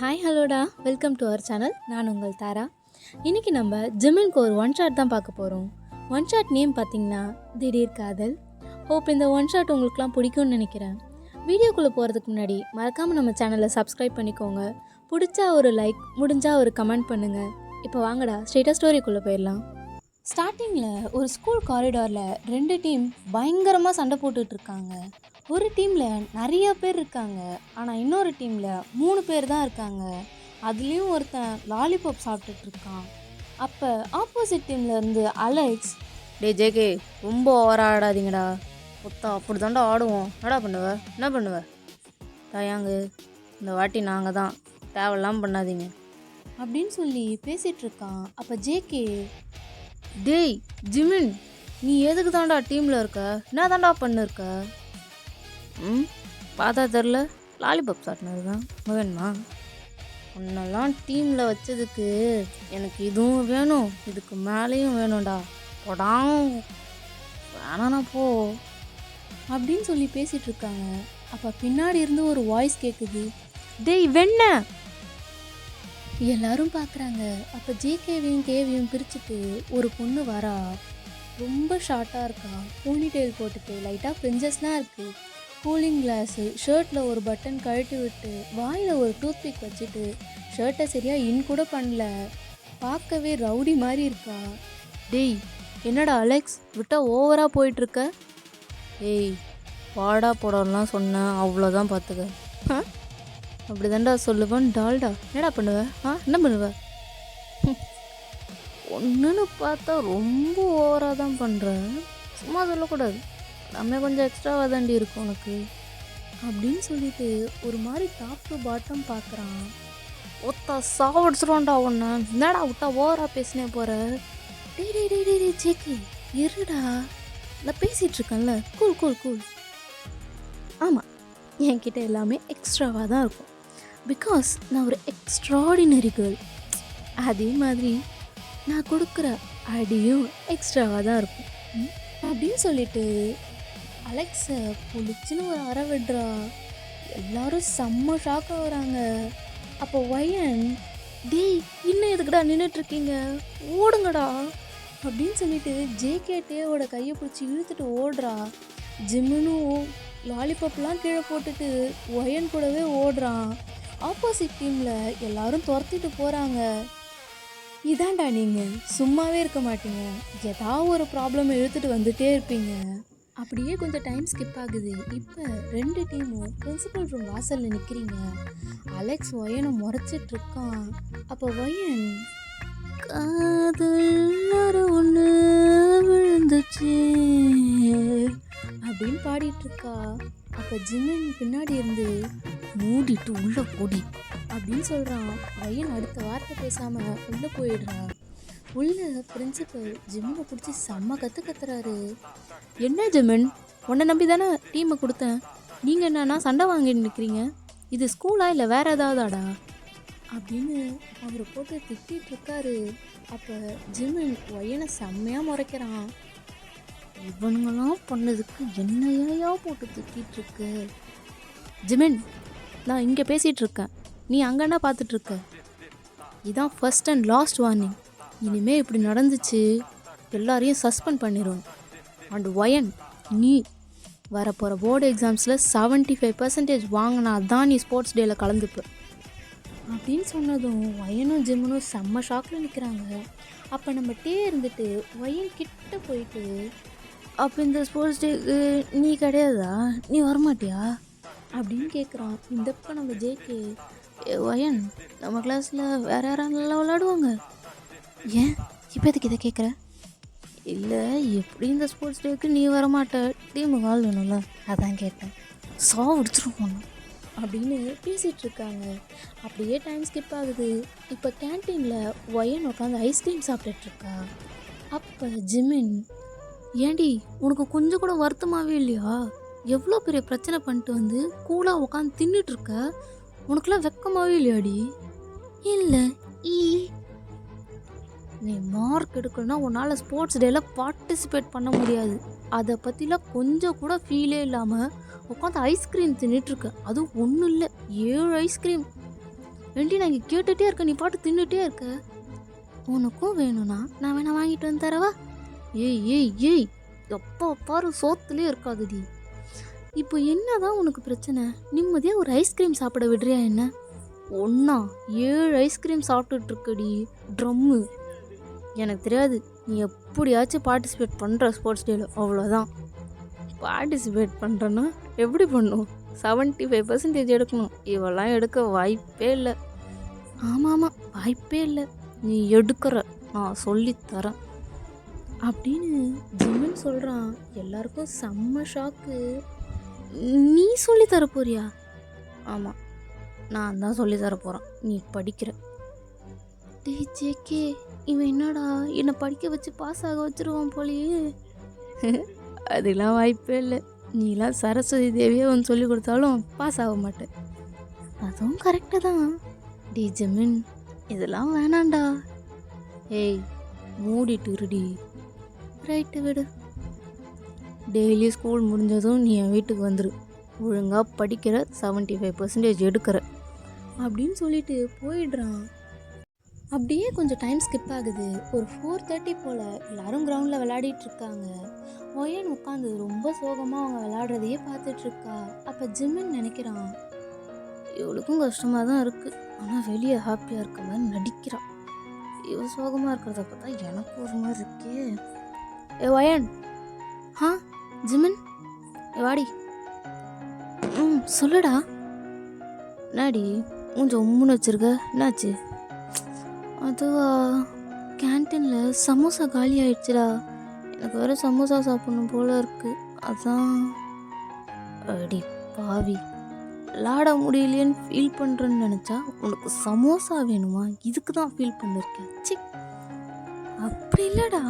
Hi ஹலோடா, welcome to our channel. நான் உங்கள் தாரா. இன்றைக்கி நம்ம ஜிமின்க்கு ஒரு ஒன் ஷாட் தான் பார்க்க போகிறோம். ஒன் ஷாட் நேம் பார்த்திங்கன்னா திடீர் காதல். ஹோப் இந்த ஒன் ஷாட் உங்களுக்குலாம் பிடிக்கும்னு நினைக்கிறேன். வீடியோக்குள்ளே போகிறதுக்கு முன்னாடி மறக்காமல் நம்ம சேனலை சப்ஸ்கிரைப் பண்ணிக்கோங்க. பிடிச்சா ஒரு லைக், முடிஞ்சால் ஒரு கமெண்ட் பண்ணுங்கள். இப்போ வாங்கடா ஸ்ட்ரெயிட்டாக ஸ்டோரிக்குள்ளே போயிடலாம். ஸ்டார்டிங்கில் ஒரு ஸ்கூல் காரிடாரில் 2 டீம் பயங்கரமாக சண்டை போட்டுட்ருக்காங்க. ஒரு டீமில் நிறைய பேர் இருக்காங்க, ஆனால் இன்னொரு டீமில் 3 பேர் தான் இருக்காங்க. அதுலேயும் ஒருத்தன் லாலிபாப் சாப்பிட்டுட்ருக்கான். அப்போ ஆப்போசிட் டீம்லேருந்து அலெக்ஸ், டே ஜேகே ரொம்ப ஓவராக ஆடாதீங்கடா, மொத்தா அப்படி தாண்டா ஆடுவோம், என்ன பண்ணுவ தயாங்கு, இந்த வாட்டி நாங்கள் தான், தேவையில்லாமல் பண்ணாதீங்க அப்படின்னு சொல்லி பேசிகிட்ருக்கான். அப்போ ஜேகே, டேய் ஜிமின், நீ எதுக்கு தாண்டா டீமில் இருக்க, என்ன தாண்டா பண்ணிருக்க? பார்த்தா தெரில, லாலிபாப் சாட்டினது தான் வேணுமா? உன்னெல்லாம் டீமில் வச்சதுக்கு எனக்கு இதுவும் வேணும், இதுக்கு மேலேயும் வேணும்டா, போடாம் வேணானா போ அப்படின்னு சொல்லி பேசிகிட்ருக்காங்க. அப்போ பின்னாடி இருந்து ஒரு வாய்ஸ் கேட்குது, டேய் வெண்ண. எல்லாரும் பார்க்குறாங்க. அப்போ ஜேகேவையும் கேவியும் பிரிச்சுட்டு ஒரு பொண்ணு வரா. ரொம்ப ஷார்ட்டாக இருக்கா, போனி டெயில் போட்டுட்டு, லைட்டாக ஃப்ரிஞ்சஸ்லாம் இருக்குது, கூலிங் கிளாஸு, ஷர்ட்டில் ஒரு பட்டன் கழட்டி விட்டு, வாயில் ஒரு டூத் பிக் வச்சுட்டு, ஷர்ட்டை சரியாக இன் கூட பண்ணல, பார்க்கவே ரவுடி மாதிரி இருக்கா. டேய் என்னடா அலெக்ஸ், விட்டால் ஓவராக போயிட்டுருக்க? ஏய் வாடா போடலாம் சொன்னேன், அவ்வளோதான் பார்த்துக்க. அப்படி தாண்டா சொல்லுவேன் டால்டா, என்னடா பண்ணுவ? என்ன பண்ணுவ? ஒன்றுன்னு பார்த்தா ரொம்ப ஓவராக தான் பண்ணுற, சும்மா சொல்லக்கூடாது, நம்ம கொஞ்சம் எக்ஸ்ட்ராவாக தாண்டி இருக்கும் உனக்கு அப்படின்னு சொல்லிட்டு ஒரு மாதிரி டாப் டு பாட்டம் பார்க்குறான். ஒத்தா சாவடிச்சிடுவான்டா உன்னை, என்னடா விட்டா ஓவராக பேசினே போகிற? டே ஜேகே இருடா, நான் பேசிகிட்ருக்கேன்ல, கூல் கூல் கூல். ஆமாம், என்கிட்ட எல்லாமே எக்ஸ்ட்ராவாக தான் இருக்கும், பிகாஸ் நான் ஒரு எக்ஸ்ட்ராடினரி கேர்ள். அதே மாதிரி நான் கொடுக்குற அடியும் எக்ஸ்ட்ராவாக தான் இருக்கும் அப்படின்னு சொல்லிட்டு அலெக்ஸை புளிச்சுன்னு ஒரு அறை விடுறா. எல்லாரும் செம்ம ஷாக்காக வராங்க. அப்போ வயன், டேய் இன்னும் எதுக்குடா நின்றுட்டுருக்கீங்க, ஓடுங்கடா அப்படின்னு சொல்லிட்டு ஜேகேட்டேவோட கையை பிடிச்சி இழுத்துட்டு ஓடுறா. ஜிம்முனும் லாலிபாப்லாம் கீழே போட்டுட்டு ஒயன் கூடவே ஓடுறான். ஆப்போசிட் டீமில் எல்லாரும் துரத்திட்டு போகிறாங்க. இதாண்டா நீங்கள் சும்மாவே இருக்க மாட்டீங்க, ஏதாவது ஒரு ப்ராப்ளம் இழுத்துட்டு வந்துட்டே இருப்பீங்க. அப்படியே கொஞ்சம் டைம் ஸ்கிப் ஆகுது. இப்போ 2 டீமும் பிரின்சிபல் ரூம் வாசலில் நிற்கிறீங்க. அலெக்ஸ் ஒயனை முறைச்சிட்ருக்கான். அப்போ ஒயன், காதல் ஒன்று விழுந்துச்சு அப்படின்னு பாடிட்டுருக்கா. அப்போ ஜிமின் பின்னாடி இருந்து, மூடிட்டு உள்ளே போடி அப்படின்னு சொல்கிறான். ஒயன் அடுத்த வார்த்தை பேசாமல் உள்ளே போயிடுறா. உள்ள பிரின்சிபல் ஜிம்மினை பிடிச்சி செம்ம கத்துறாரு. என்ன ஜிமின், உன்னை நம்பி தானே டீமை கொடுத்தேன், நீங்கள் என்னன்னா சண்டை வாங்கிட்டு நிற்கிறீங்க, இது ஸ்கூலா இல்லை வேற ஏதாவதாடா அப்படின்னு அவரை போட்டு திட்டிகிட்டு இருக்காரு. அப்போ ஜிமின் ஒயனை செம்மையாக முறைக்கிறான். இவனுங்கெல்லாம் பண்ணதுக்கு என்னையா போட்டு திட்டிகிட்டு இருக்கு? ஜிமின், நான் இங்கே பேசிகிட்டு இருக்கேன், நீ அங்கேன்னா பார்த்துட்ருக்க, இதுதான் ஃபர்ஸ்ட் அண்ட் லாஸ்ட் வார்னிங். இனிமேல் இப்படி நடந்துச்சு எல்லாரையும் சஸ்பெண்ட் பண்ணிடும். அண்ட் ஒயன், நீ வரப்போகிற போர்டு எக்ஸாம்ஸில் 75% வாங்கினா தான் நீ ஸ்போர்ட்ஸ் டேயில் கலந்துப்ப அப்படின்னு சொன்னதும் ஒயனும் ஜிம்முனும் செம்ம ஷாக்கில் நிற்கிறாங்க. அப்போ நம்ம இருந்துட்டு ஒயன் கிட்ட போயிட்டு, அப்போ இந்த ஸ்போர்ட்ஸ் டேக்கு நீ கிடையாதா, நீ வரமாட்டியா அப்படின்னு கேட்குறான். இந்த பக்கம் நம்ம ஜேகே, ஒயன் நம்ம கிளாஸில் வேறு யாரும் நல்லா விளையாடுவாங்க, ஏன் இப்போ எதுக்கு இதை கேட்குற? இல்லை, எப்படி இந்த ஸ்போர்ட்ஸ் டேக்கு நீ வரமாட்ட, டீமுக்கு ஆள் வேணும்ல, அதான் கேட்டேன், சாவடிச்சிருவோம் அப்படின்னு பேசிகிட்ருக்காங்க. அப்படியே டைம் ஸ்கிப் ஆகுது. இப்போ கேன்டீனில் ஒயன் உட்காந்து ஐஸ்கிரீம் சாப்பிட்டுட்ருக்கா. அப்போ ஜிமின், ஏண்டி உனக்கு கொஞ்சம் கூட வருத்தமாகவே இல்லையா, எவ்வளோ பெரிய பிரச்சனை பண்ணிட்டு வந்து கூலாக உட்காந்து தின்னுட்ருக்க, உனக்குலாம் வெக்கமாகவே இல்லையாடி? இல்லை, நீ மார்க் எடுக்கணும்னா உன்னால் ஸ்போர்ட்ஸ் டேயில் பார்ட்டிசிபேட் பண்ண முடியாது, அதை பற்றிலாம் கொஞ்சம் கூட ஃபீலே இல்லாமல் உட்காந்து ஐஸ்கிரீம் தின்னுட்டுருக்க, அதுவும் ஒன்றும் இல்லை 7 ஐஸ்கிரீம். ஏன்டி நான் இங்கே கேட்டுகிட்டே இருக்கேன், நீ பாட்டு தின்னுட்டே இருக்க. உனக்கும் வேணும்னா நான் வேணா வாங்கிட்டு வந்து தரவா? ஏய் ஏய் ஏய், எப்போ பாரு சோத்துலேயே இருக்காதுடி. இப்போ என்னதான் உனக்கு பிரச்சனை? நிம்மதியாக ஒரு ஐஸ்கிரீம் சாப்பிட விடுறியா என்ன? ஒன்றா 7 ஐஸ்கிரீம் சாப்பிட்டுட்டு இருக்கடி ட்ரம்மு. எனக்கு தெரியாது, நீ எப்படியாச்சும் பார்ட்டிசிபேட் பண்ணுற ஸ்போர்ட்ஸ் டேல, அவ்வளோதான். பார்ட்டிசிபேட் பண்ணுறேன்னா எப்படி பண்ணும்? 75% எடுக்கணும். இவெல்லாம் எடுக்க வாய்ப்பே இல்லை. ஆமாம், வாய்ப்பே இல்லை. நீ எடுக்கிற, நான் சொல்லித்தரேன் அப்படின்னு ஜிம்மின்னு சொல்கிறான். எல்லாருக்கும் செம்ம ஷாக்கு. நீ சொல்லித்தர போறியா? ஆமாம், நான் தான் சொல்லித்தர போகிறேன். நீ படிக்கிற. டேய் ஜேகே, இவன் என்னடா என்னை படிக்க வச்சு பாஸ் ஆக வச்சிருவான் போலியே. அதெல்லாம் வாய்ப்பே இல்லை. நீலாம் சரஸ்வதி தேவியே வந்து சொல்லி கொடுத்தாலும் பாஸ் ஆக மாட்டேன். அதுவும் கரெக்டு தான். டி ஜெமின், இதெல்லாம் வேணாண்டா. ஏய், மூடிட்டு இருடி. ரைட்டு, விடு. டெய்லி ஸ்கூல் முடிஞ்சதும் நீ என் வீட்டுக்கு வந்துரு. ஒழுங்காக படிக்கிற, 75% எடுக்கிற அப்படின்னு சொல்லிட்டு போயிடுறான். அப்படியே கொஞ்சம் டைம் ஸ்கிப் ஆகுது. ஒரு 4:30 போல் எல்லாரும் கிரவுண்டில் விளையாடிட்டு இருக்காங்க. ஒயன் உட்காந்து ரொம்ப சோகமாக அவங்க விளையாடுறதையே பார்த்துட்ருக்கா. அப்போ ஜிம்மின்னு நினைக்கிறான், இவளுக்கும் கஷ்டமாக தான் இருக்குது, ஆனால் வெளியே ஹாப்பியாக இருக்க மாதிரி நடிக்கிறான். இவ சோகமாக இருக்கிறத பார்த்தா எனக்கு ஒரு மாதிரி இருக்கே. ஏ ஒயன். ஜிமின், வாடி. சொல்லுடா. என்னாடி கொஞ்சம் உம்முன்னு வச்சிருக்க, என்னாச்சு? அதுவா, கேன்டீனில் சமோசா காலி ஆயிடுச்சுடா. எனக்கு வேறு சமோசா சாப்பிடணும் போல இருக்குது, அதான். அடி பாவி, விளாட முடியலையேன்னு ஃபீல் பண்ணுறேன்னு நினச்சா உனக்கு சமோசா வேணுமா? இதுக்கு தான் ஃபீல் பண்ணிருக்கேன். சி, அப்படி இல்லைடா.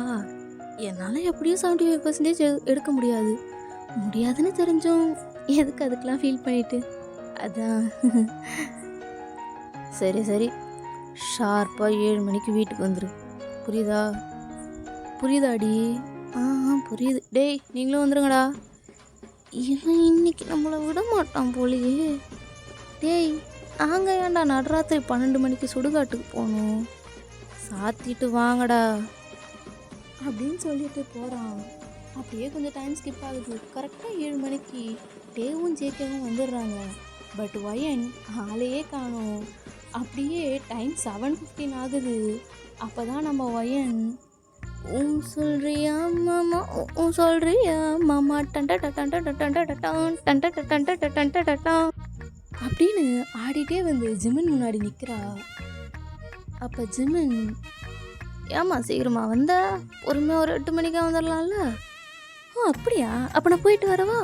என்னால் எப்படியும் 75% எடுக்க முடியாதுன்னு தெரிஞ்சும் எதுக்கு அதுக்கெலாம் ஃபீல் பண்ணிட்டு, அதான். சரி, ஷார்ப்பாக 7 மணிக்கு வீட்டுக்கு வந்துரு. புரியுதாடி? புரியுது. டேய், நீங்களும் வந்துருங்கடா. இவன் இன்னைக்கு நம்மளை விட மாட்டான் போலியே. டேய், நாங்கள் ஏன்டா நடுராத்திரி 12 மணிக்கு சுடுகாட்டுக்கு போகணும்? சாத்திட்டு வாங்கடா அப்படின்னு சொல்லிட்டு போகிறான். அப்படியே கொஞ்சம் டைம் ஸ்கிப் ஆகுது. கரெக்டாக 7 மணிக்கு டேவும் ஜேகேவும் வந்துடுறாங்க. பட் ஒயன் ஆளையே காணோம். அப்படியே டைம் 7:15 ஆகுது. அப்போ தான் நம்ம ஒயன் சொல்றியா மாமா அப்படின்னு ஆடிட்டே வந்து ஜிமின் முன்னாடி நிற்கிறா. அப்போ ஜிமின், ஏம்மா சீக்கிரமா வந்தா? பொறுமையாக ஒரு 8 மணிக்காக வந்துடலாம்ல. அப்படியா? அப்போ நான் போயிட்டு வரவா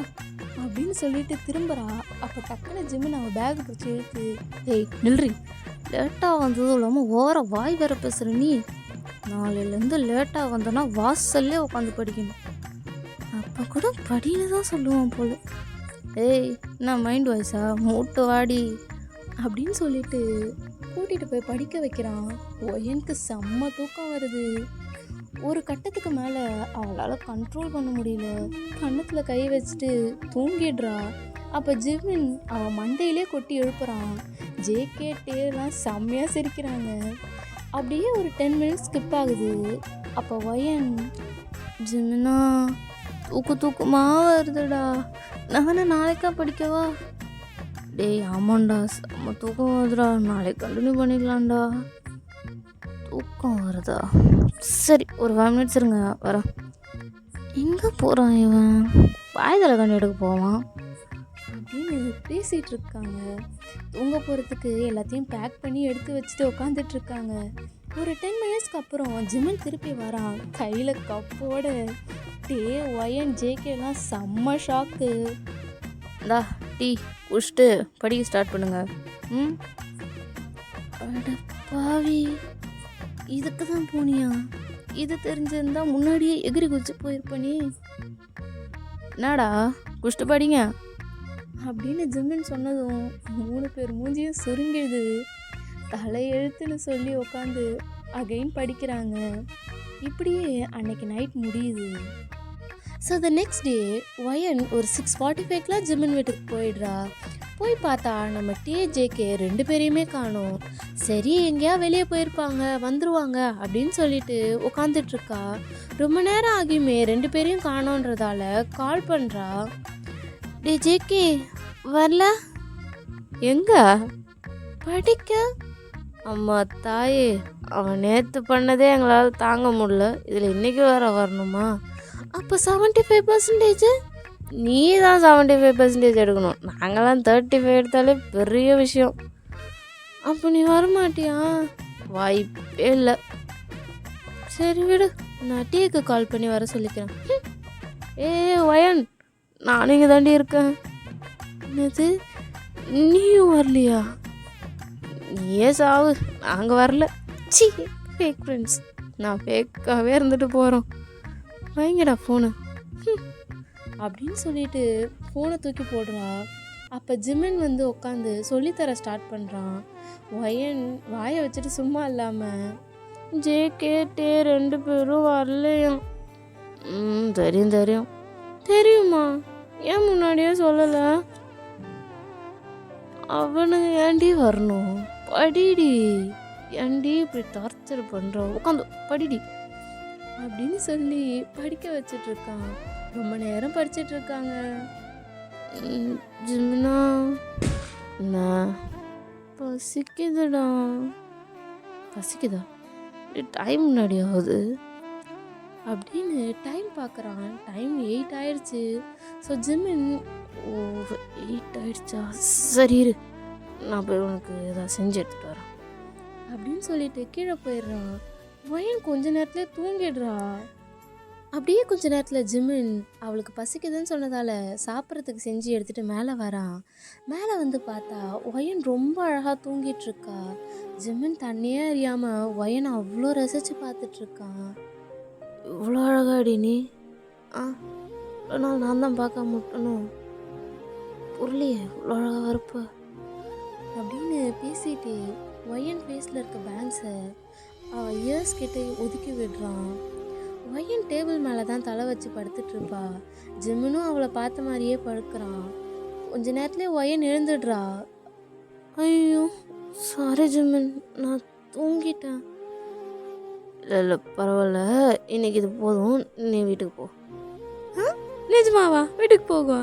அப்படின்னு சொல்லிட்டு திரும்புகிறா. அப்போ டக்குன்னு ஜிமின் அவன் பேக் பிடிச்சி இழுத்து, ஏய் நில்றி, லேட்டாக வந்ததும் இல்லாமல் ஓர வாய் வேற பேசுகிற நீ. நாளையிலேருந்து லேட்டாக வந்தோன்னா வாசல்லே உட்காந்து படிக்கணும். அப்போ கூட படின்னு தான் சொல்லுவான் போல. ஏய், நான் மைண்ட் வாய்ஸா? மூட்டு வாடி அப்படின்னு சொல்லிட்டு கூட்டிகிட்டு போய் படிக்க வைக்கிறான். ஒயனுக்கு செம்ம தூக்கம் வருது. ஒரு கட்டத்துக்கு மேலே அவளால் கண்ட்ரோல் பண்ண முடியல. கண்ணத்தில் கை வச்சுட்டு தூங்கிடுறா. அப்போ ஜிமின் அவன் மண்டையிலே கொட்டி எழுப்புறான். ஜேகே டேலாம் செம்மையாக சிரிக்கிறாங்க. அப்படியே ஒரு 10 மினிட்ஸ் ஸ்கிப் ஆகுது. அப்போ ஒயன், ஜிமினா தூக்கமாக வருதுடா, நான் நாளைக்கா படிக்கவா? டேய் ஆமாண்டா, செம்ம தூக்கம் வருதுடா, நாளைக்கு கண்டினியூ பண்ணிக்கலாம்டா. தூக்கம் வருதா? சரி, ஒரு 5 மினிட்ஸ் இருங்க, வரேன். எங்கே போகிறான் இவன்? பாய்தலை கண்டு எடுக்க போவான் அப்படின்னு பேசிகிட்டு இருக்காங்க. தூங்க போகிறதுக்கு எல்லாத்தையும் பேக் பண்ணி எடுத்து வச்சுட்டு உட்காந்துட்ருக்காங்க. ஒரு 10 மினிட்ஸ்க்கு அப்புறம் ஜிமின் திருப்பி வரான் கையில் கப்போட. டே ஒயன் ஜேகேலாம் செம்ம ஷாக்கு. இந்தா டீ குடிச்சிட்டு படிக்க ஸ்டார்ட் பண்ணுங்க. அட பாவி, இதுக்கு தான் போனியா? இது தெரிஞ்சிருந்தா முன்னாடியே எகிரி குதிச்சு போயிருப்பனே. என்னடா குடிச்சிட்டு படிங்க அப்படின்னு ஜிம்மின்னு சொன்னதும் 3 பேர் மூஞ்சியும் சுருங்கிடுது. தலையெழுத்துன்னு சொல்லி உட்காந்து அகைன் படிக்கிறாங்க. இப்படியே அன்னைக்கு நைட் முடியுது. So the next day wine ஒரு 6:45 ஜிம்மின் வீட்டுக்கு போயிடுறா. போய் பார்த்தா நம்ம டிஜேகே 2 பேரையுமே காணோம். சரி எங்கேயா வெளியே போயிருப்பாங்க வந்துருவாங்க அப்படின்னு சொல்லிட்டு உட்காந்துட்ருக்கா. ரொம்ப நேரம் ஆகியுமே 2 பேரையும் காணோன்றதால கால் பண்ணுறா. டே ஜேகே வரல? எங்க? படிக்க? அம்மா தாயே, அவன் நேற்று பண்ணதே எங்களால் தாங்க முடியல, இதில் இன்றைக்கி வேற வரணுமா? அப்போ 75% நீ தான் 75% எடுக்கணும். நாங்களாம் 35 எடுத்தாலே பெரிய விஷயம். அப்போ நீ வரமாட்டியா? வாய்ப்பே இல்லை. சரி விடு, நான் டீக்கு கால் பண்ணி வர சொல்லிக்கிறேன். ஏ வயன், நானும் இங்கே தாண்டி இருக்கேன். என்னது, நீயும் வரலையா? நீயே சாவு, நாங்கள் வரல. C fake friends. நான் ஃபேக்காகவே இருந்துட்டு போகிறோம். வைங்கடா ஃபோனு அப்படின்னு சொல்லிட்டு ஃபோனை தூக்கி போடுறா. அப்போ ஜிமின் வந்து உட்காந்து சொல்லித்தர ஸ்டார்ட் பண்ணுறான். வயன் வாயை வச்சுட்டு சும்மா இல்லாமல் ஜேகே 2 பேரும் வரலையாம். தெரியும் தெரியும். தெரியுமா? ஏன் முன்னாடியே சொல்லலை? அவனுக்கு ஏண்டி வரணும்? படிடி, ஏண்டி இப்படி டார்ச்சர் பண்ணுற? உட்காந்து படிடி அப்படின்னு சொல்லி படிக்க வச்சிட்ருக்கான். ரொம்ப நேரம் படிச்சிட்ருக்காங்க. ஜிமினா, நான் பசிக்குதுடா. பசிக்குதா? டைம் முன்னாடி ஆகுது அப்படின்னு டைம் பார்க்குறான். டைம் 8 ஆயிடுச்சு. ஸோ ஜிமின், ஓ 8 ஆயிடுச்சா, சரி இரு, நான் போய் உனக்கு ஏதாவது செஞ்சு எடுத்துகிட்டு வரேன் அப்படின்னு சொல்லிட்டு கீழே போயிடுறான். வயன் கொஞ்ச நேரத்தில் தூங்கிடுறா. அப்படியே கொஞ்ச நேரத்தில் ஜிமின் அவளுக்கு பசிக்குதுன்னு சொன்னதால் சாப்பிட்றதுக்கு செஞ்சு எடுத்துகிட்டு மேலே வரான். மேலே வந்து பார்த்தா வயன் ரொம்ப அழகாக தூங்கிட்டுருக்கா. ஜிமின் தண்ணியே அறியாமல் வயனை அவ்வளோ ரசித்து பார்த்துட்ருக்கான். இவ்வளோ அழகாடி நீ? இவ்வளோ நாள் நான் தான் பார்க்க முட்டணும், புரியலையே இவ்வளோ அழகாக வரப்ப அப்படின்னு பேசிட்டு வயன் ஃபேஸில் இருக்க பேங்க்ஸை அவள் இயர்ஸ் கிட்டே ஒதுக்கி விடுறான். வயன் டேபிள் மேலே தான் தலை வச்சு படுத்துட்ருப்பா. ஜிமினும் அவளை பார்த்த மாதிரியே படுக்கிறான். கொஞ்ச நேரத்துலேயே வயன் எழுந்துடுறா. ஐயோ சாரி ஜிமின், நான் தூங்கிட்டேன். இல்லை பரவாயில்ல, இன்னைக்கு இது போதும், நீ வீட்டுக்கு போ. நிஜமாவா? வீட்டுக்கு போகுவா?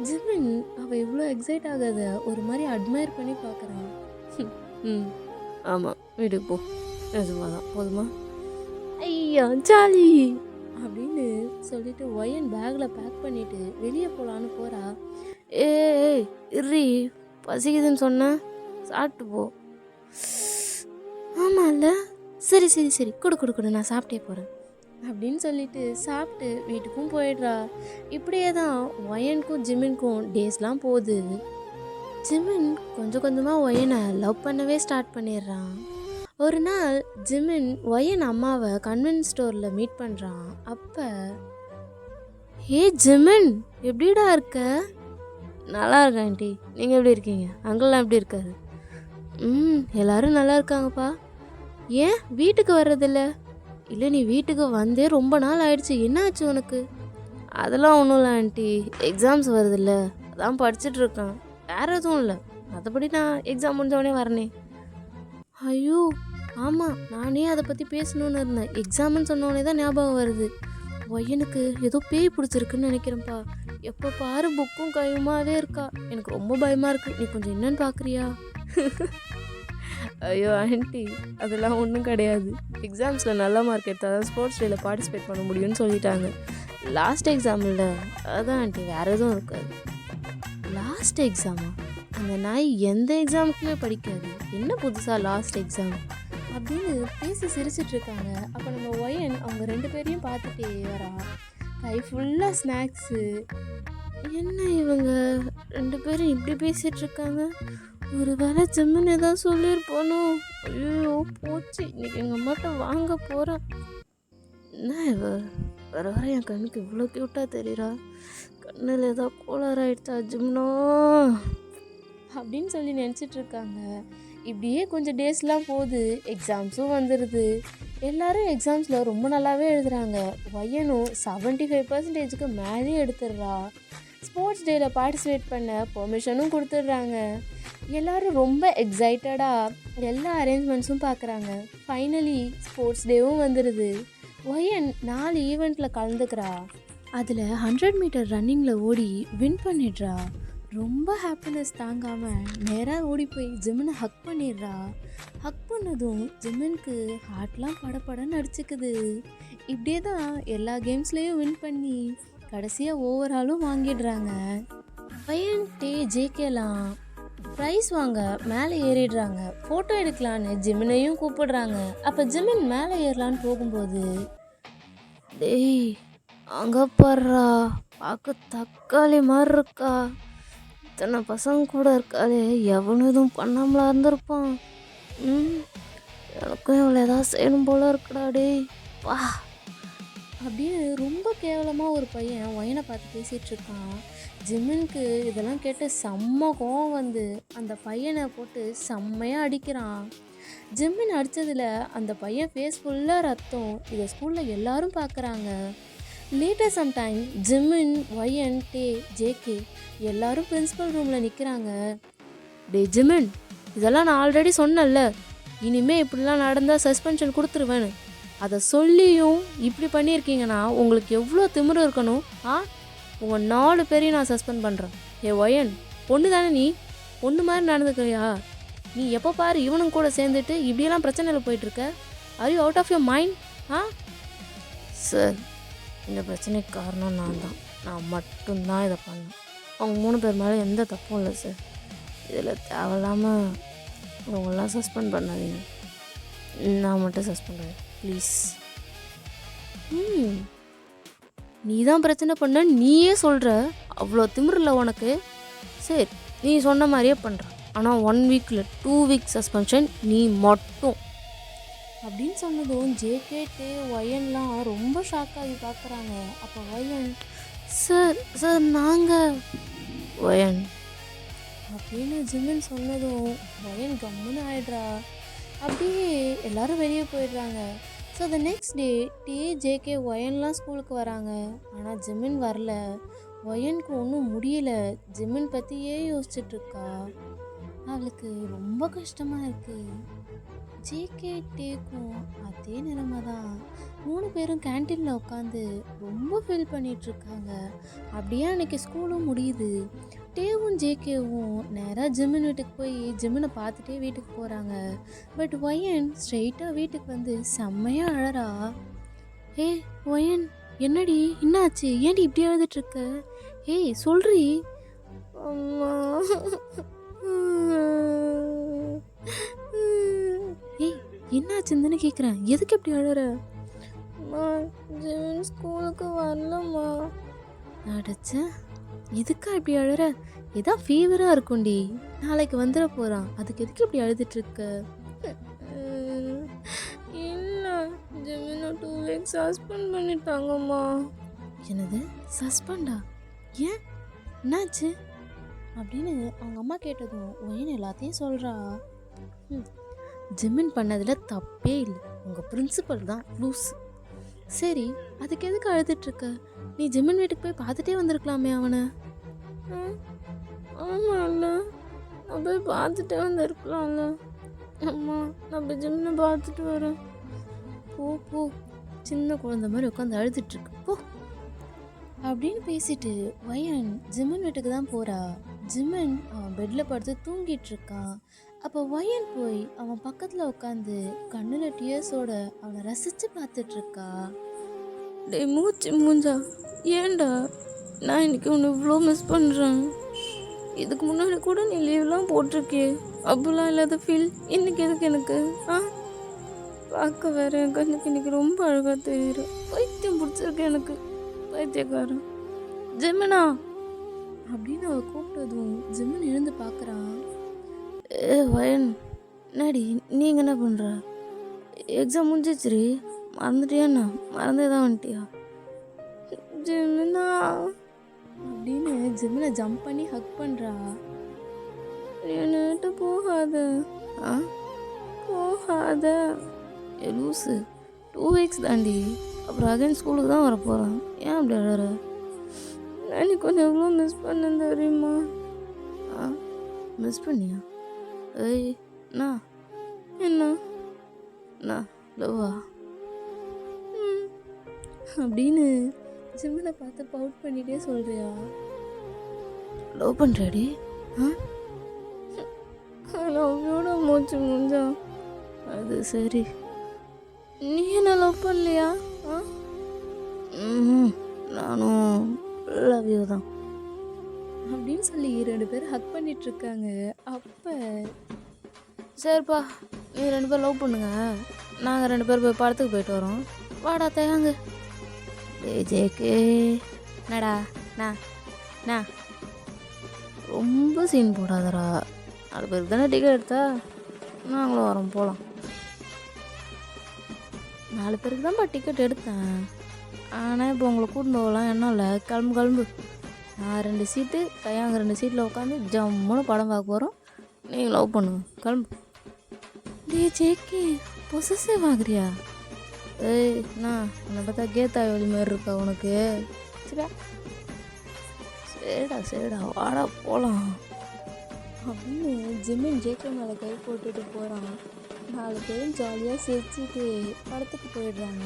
ஜிமின் அவள் இவ்வளோ எக்ஸைட் ஆகாத ஒரு மாதிரி அட்மையர் பண்ணி பார்க்குறான். ஆமாம், வீட்டுக்கு போ, நிஜமாதான், போதுமா? ஐயா ஜாலி அப்படின்னு சொல்லிட்டு வயன் பேக்கில் பேக் பண்ணிவிட்டு வெளியே போகலான்னு போகிறா. ஏய் இறி, பசிக்குதுன்னு சொன்னேன், சாப்பிட்டு போ. ஆமாம் இல்லை, சரி சரி சரி, கொடு நான் சாப்பிட்டே போகிறேன் அப்படின்னு சொல்லிட்டு சாப்பிட்டு வீட்டுக்கும் போயிடுறா. இப்படியே தான் வயனுக்கும் ஜிமினுக்கும் டேஸ்லாம் போகுது. ஜிமின் கொஞ்சம் கொஞ்சமாக வயனை லவ் பண்ணவே ஸ்டார்ட் பண்ணிடுறான். ஒரு நாள் ஜிமின் வயன் அம்மாவை கன்வென்ஸ் ஸ்டோரில் மீட் பண்ணுறான். அப்போ, ஏ ஜிமின் எப்படிடா இருக்க? நல்லா இருக்கேன் ஆண்டி, நீங்கள் எப்படி இருக்கீங்க? அங்கெல்லாம் எப்படி இருக்காரு? எல்லோரும் நல்லா இருக்காங்கப்பா. ஏன் வீட்டுக்கு வர்றதில்ல? இல்லை, நீ வீட்டுக்கு வந்தே ரொம்ப நாள் ஆயிடுச்சு, என்ன ஆச்சு உனக்கு? அதெல்லாம் ஒன்றும் இல்லை ஆண்டி, எக்ஸாம்ஸ் வருதில்ல, அதான் படிச்சுட்ருக்கேன், வேறு எதுவும் இல்லை. மற்றபடி நான் எக்ஸாம் முடிஞ்சவொடனே வரனே. ஐயோ ஆமாம், நானே அதை பற்றி பேசணுன்னு இருந்தேன். எக்ஸாம்னு சொன்னோடனே தான் ஞாபகம் வருது. வயனுக்கு ஏதோ பேய் பிடிச்சிருக்குன்னு நினைக்கிறேன்ப்பா. எப்போ பாரு புக்கும் கையுமாவே இருக்கா. எனக்கு ரொம்ப பயமாக இருக்குது. நீ கொஞ்சம் என்னன்னு பார்க்குறியா? ஐயோ ஆண்டி, அதெல்லாம் ஒன்றும் கிடையாது. எக்ஸாம்ஸில் நல்ல மார்க் எடுத்தால் தான் ஸ்போர்ட்ஸ் டேயில் பார்ட்டிசிபேட் பண்ண முடியும்னு சொல்லிட்டாங்க. லாஸ்ட் எக்ஸாம் இல்லை, அதான் ஆண்டி, வேறு எதுவும் இருக்காது. லாஸ்ட் எக்ஸாமா? அந்த நாய் எந்த எக்ஸாமுக்குமே படிக்காது, என்ன புதுசாக லாஸ்ட் எக்ஸாம் அப்படின்னு பேசி சிரிச்சிட்ருக்காங்க. அப்போ நம்ம ஒயன் அவங்க 2 பேரையும் பார்த்துட்டே வரா. கை ஃபுல்லாக ஸ்நாக்ஸு. என்ன இவங்க 2 பேரும் இப்படி பேசிகிட்ருக்காங்க? ஒரு வேளை ஜிம்முன்னு ஏதாவது சொல்லியிருப்போனோ? ஐயோ போச்சு, இன்னைக்கு எங்கள் அம்மாட்ட வாங்க போகிறேன். என்ன இவ வர வர என் கண்ணுக்கு இவ்வளோ க்யூட்டாக தெரியுறா? கண்ணில் ஏதாவது கோளாறாயிடுச்சா ஜிம்னோ அப்படின்னு சொல்லி நினச்சிட்ருக்காங்க. இப்படியே கொஞ்சம் டேஸ்லாம் போகுது. எக்ஸாம்ஸும் வந்துடுது. எல்லோரும் எக்ஸாம்ஸில் ரொம்ப நல்லாவே எழுதுகிறாங்க. வயனும் 75%க்கு மேலேயே எடுத்துடுறா. ஸ்போர்ட்ஸ் டேயில் பார்ட்டிசிபேட் பண்ண பெர்மிஷனும் கொடுத்துட்றாங்க. எல்லோரும் ரொம்ப எக்ஸைட்டடாக எல்லா அரேஞ்ச்மெண்ட்ஸும் பார்க்குறாங்க. ஃபைனலி ஸ்போர்ட்ஸ் டேவும் வந்துடுது. ஒயன் 4 ஈவெண்ட்டில் கலந்துக்கிறா. அதில் 100 மீட்டர் ரன்னிங்கில் ஓடி வின் பண்ணிடுறா. ரொம்ப ஹாப்பினஸ் தாங்காமல் நேராக ஓடி போய் ஜிமினை ஹக் பண்ணிடுறா. ஹக் பண்ணதும் ஜிமினுக்கு ஹார்ட்லாம் படப்படன்னு அடிச்சுக்குது. இப்படியே தான் எல்லா கேம்ஸ்லேயும் வின் பண்ணி கடைசியாக ஓவராலும் வாங்கிடுறாங்க. பையன் ஜேகேலாம் ப்ரைஸ் வாங்க மேலே ஏறிடுறாங்க. ஃபோட்டோ எடுக்கலான்னு ஜிமினையும் கூப்பிடுறாங்க. அப்போ ஜிமின் மேலே ஏறலான்னு போகும்போது, டேய் அங்கே பாடுறா, பார்க்க தக்காளி மாதிரி இருக்கா, இத்தனை பசங்க கூட இருக்காளே, எவனும் எதுவும் பண்ணாமலா இருந்திருப்பான், எனக்கும் இவ்வளோ ஏதாவது செய்யணும் போல இருக்குடா டேய் வா அப்படின்னு ரொம்ப கேவலமாக ஒரு பையன் ஒயனை பார்த்து பேசிகிட்டு இருக்கான். ஜிமினுக்கு இதெல்லாம் கேட்டு செம்ம கோவம் வந்து அந்த பையனை போட்டு செம்மையாக அடிக்கிறான். ஜிமின் அடித்ததில் அந்த பையன் ஃபேஸ் ஃபுல்லாக ரத்தம். இதை ஸ்கூலில் எல்லாரும் பார்க்குறாங்க. Later sometime Jimin, wine, JK எல்லாரும் பிரின்சிபல் ரூமில் நிற்கிறாங்க. டே ஜிமின், இதெல்லாம் நான் ஆல்ரெடி சொன்னேன்ல, இனிமேல் இப்படிலாம் நடந்தால் சஸ்பென்ஷன் கொடுத்துருவேன்னு. அதை சொல்லியும் இப்படி பண்ணியிருக்கீங்கன்னா உங்களுக்கு எவ்வளோ திமிரு இருக்கணும்? உங்கள் 4 பேரையும் நான் சஸ்பெண்ட் பண்ணுறேன். ஒயன், பொண்ணு தானே நீ, பொண்ணு மாதிரி நடந்துக்கிறியா? நீ எப்போ பாரு இவனும் கூட சேர்ந்துட்டு இப்படியெல்லாம் பிரச்சனையில் போயிட்டுருக்க. Are you out of your mind? Sir, இந்த பிரச்சனைக்கு காரணம் நான் மட்டும்தான் இதை பண்ணேன். அவங்க 3 பேர் மேலே எந்த தப்பும் இல்லை சார். இதில் தேவையில்லாமல் அவங்களாம் சஸ்பெண்ட் பண்ணாதீங்க. நான் மட்டும் சஸ்பெண்ட் ஆகிறேன் ப்ளீஸ். நீ தான் பிரச்சனை பண்ண நீயே சொல்கிற, அவ்வளோ திமிரில்ல உனக்கு. சரி, நீ சொன்ன மாதிரியே பண்ணுற. ஆனால் 1 வீக்கில் 2 வீக் சஸ்பென்ஷன் நீ மட்டும் அப்படின்னு சொன்னதும் ஜேகே, ஒயன்லாம் ரொம்ப ஷாக் ஆகி பார்க்குறாங்க. அப்போ ஒயன், சார் நாங்கள் ஒயன் அப்படின்னு ஜிமின் சொன்னதும் ஒயன் கம்முன்னு ஆயிடுறா. அப்படியே எல்லாரும் வெளியே போயிடுறாங்க. So the next day JK, ஒயன்லாம் ஸ்கூலுக்கு வராங்க. ஆனால் ஜிமின் வரல. ஒயனுக்கு ஒன்றும் முடியல. ஜிமின் பற்றியே யோசிச்சுட்ருக்கா. அவளுக்கு ரொம்ப கஷ்டமாக இருக்குது. ஜேகே, டேக்கும் அதே நிலைமை தான். 3 பேரும் கேன்டீனில் உட்காந்து ரொம்ப ஃபீல் பண்ணிகிட்ருக்காங்க. அப்படியே அன்றைக்கி ஸ்கூலும் முடியுது. டேவும் ஜேகேவும் நேராக ஜிமின் வீட்டுக்கு போய் ஜிமினை பார்த்துட்டே வீட்டுக்கு போகிறாங்க. பட் ஒயன் ஸ்ட்ரெயிட்டாக வீட்டுக்கு வந்து செம்மையாக அழறா. ஒயன், என்னடி என்னாச்சு? ஏன்டி இப்படி அழுதுட்ருக்க? சொல்றி. அம்மா, என்னாச்சுன்னு கேட்குறேன், எதுக்கு எப்படி அழற? ஜிமின் ஸ்கூலுக்கு வரலம்மா. அடைச்சேன், எதுக்கா இப்படி அழற? ஏதா ஃபீவராக இருக்கும்டி, நாளைக்கு வந்துட போகிறான், அதுக்கு எதுக்கு இப்படி அழுதுட்ருக்க? இல்லை, ஜிமினை 2 வீக்ஸ் சஸ்பெண்ட் பண்ணிட்டாங்கம்மா. என்னது, சஸ்பெண்டா? ஏன், என்னாச்சு அப்படின்னு அவங்க அம்மா கேட்டதும் ஒயன் எல்லாத்தையும் சொல்கிறா. ஜிமின் பண்ணதில் தப்பே இல்லை, உங்கள் பிரின்சிபல் தான் லூஸ். சரி, அதுக்கு எதுக்கு அழுதுட்ருக்க? நீ ஜிமின் வீட்டுக்கு போய் பார்த்துட்டே வந்திருக்கலாமே அவனை. ஆமாம் இல்லை, நான் போய் பார்த்துட்டே வந்திருக்கலாம்ல. அம்மா, நான் போய் ஜிம்னை பார்த்துட்டு வரேன். போ, சின்ன குழந்தை மாதிரி உட்காந்து அழுதுட்ருக்கு போ அப்படின்னு பேசிட்டு ஒயன் ஜிமின் வீட்டுக்கு தான் போகிறா. ஜிமின் அவன் பெட்டில் படுத்து தூங்கிட்டு இருக்கான். அப்போ ஒயன் போய் அவன் பக்கத்தில் உட்காந்து கண்ணில் டியர்ஸோட அவனை ரசித்து பார்த்துட்ருக்கா. டே மூஞ்சா, ஏன்டா நான் இன்னைக்கு உன்னை இவ்வளோ மிஸ் பண்ணுறேன். இதுக்கு முன்னாடி கூட நீ லீவ்லாம் போட்டிருக்கே, அப்படிலாம் இல்லாத ஃபீல் இன்னைக்கு எதுக்கு எனக்கு? பார்க்க வேற என் கண்ணுக்கு இன்னைக்கு ரொம்ப அழகாக தெரியுற. பைத்தியம் பிடிச்சிருக்கு எனக்கு, பைத்தியக்காரன். ஜிமினா அப்படின்னு அவள் கூப்பிட்டதும் ஜிமின் எழுந்து பார்க்குறான். வயன், என்னடி நீங்கள் என்ன பண்ணுற? எக்ஸாம் முடிஞ்சிச்சுரி, மறந்துட்டியாண்ணா? மறந்தே தான் வந்துட்டியா? ஜிமினா அப்படின்னு ஜிமினை ஜம்ப் பண்ணி ஹக் பண்ணுறா. என்னட்டு போகாத, போகாத. லூஸு, 2 வீக்ஸ் தாண்டி, அப்புறம் அகைன் ஸ்கூலுக்கு தான் வரப்போகிறான். ஏன் அப்படி அழற? நீ கொஞ்சம் எவ்வளோ மிஸ் பண்ண தெரியுமா? ஆ, மிஸ் பண்ணியா? ஏய், நான் என்ன நான் லவ்வா அப்படின்னு ஜிம்மனை பார்த்து பவுட் பண்ணிட்டே சொல்றியா? லவ் பண்ணுறாடி? லவ்வோட மூச்சு முடிஞ்சா அது சரி. நீ என்ன லவ் பண்ணலையா? நானும் லவ் யூ தான் அப்படின்னு சொல்லி 2 பேர் ஹக் பண்ணிட்டு இருக்காங்க. அப்போ சரிப்பா, நீ 2 பேர் லவ் பண்ணுங்க, நாங்கள் 2 பேர் போய் படத்துக்கு போயிட்டு வரோம், வாடா தேங்க. ஜேகே என்னடா நான் ரொம்ப சீன் போடாதடா, 4 பேருக்கு தானே டிக்கெட் எடுத்தா, நாங்களும் வரோம் போகலாம். 4 பேருக்கு தான்ப்பா டிக்கெட் எடுத்தேன், ஆனால் இப்போ உங்களை கூட்டின்னு போகலாம் என்ன இல்லை, கிளம்பு. நான் 2 சீட்டு, கையாங்க 2 சீட்டில் உட்காந்து ஜம்முன்னு படம் பார்க்க போகிறோம், நீங்கள் லவ் பண்ணுங்க, கிளம்பு. ஜேகே பொசசிவ் ஆகுறியா? ஏய், நான் உன்னை பார்த்தா கேத்தா வழி மாதிரி இருக்கா உனக்கு? சரிடா வாடா போகலாம் அப்படின்னு ஜிம்மின் ஜேகே மேலே கை போட்டுட்டு போகிறான். 4 பேரும் ஜாலியாக சிரிச்சுட்டு படத்துக்கு போயிடுறாங்க.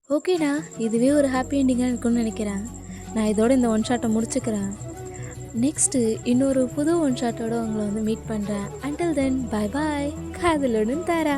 ஓகேடா, இதுவே ஒரு ஹாப்பி எண்டிங்காக இருக்குன்னு நினைக்கிறேன். நான் இதோட இந்த 1 ஷாட்டை முடிச்சுக்கிறேன். நெக்ஸ்ட்டு இன்னொரு புது 1 ஷாட்டோட உங்களை மீட் பண்ணுறேன். Until then bye bye. காதலுடன் தாரா.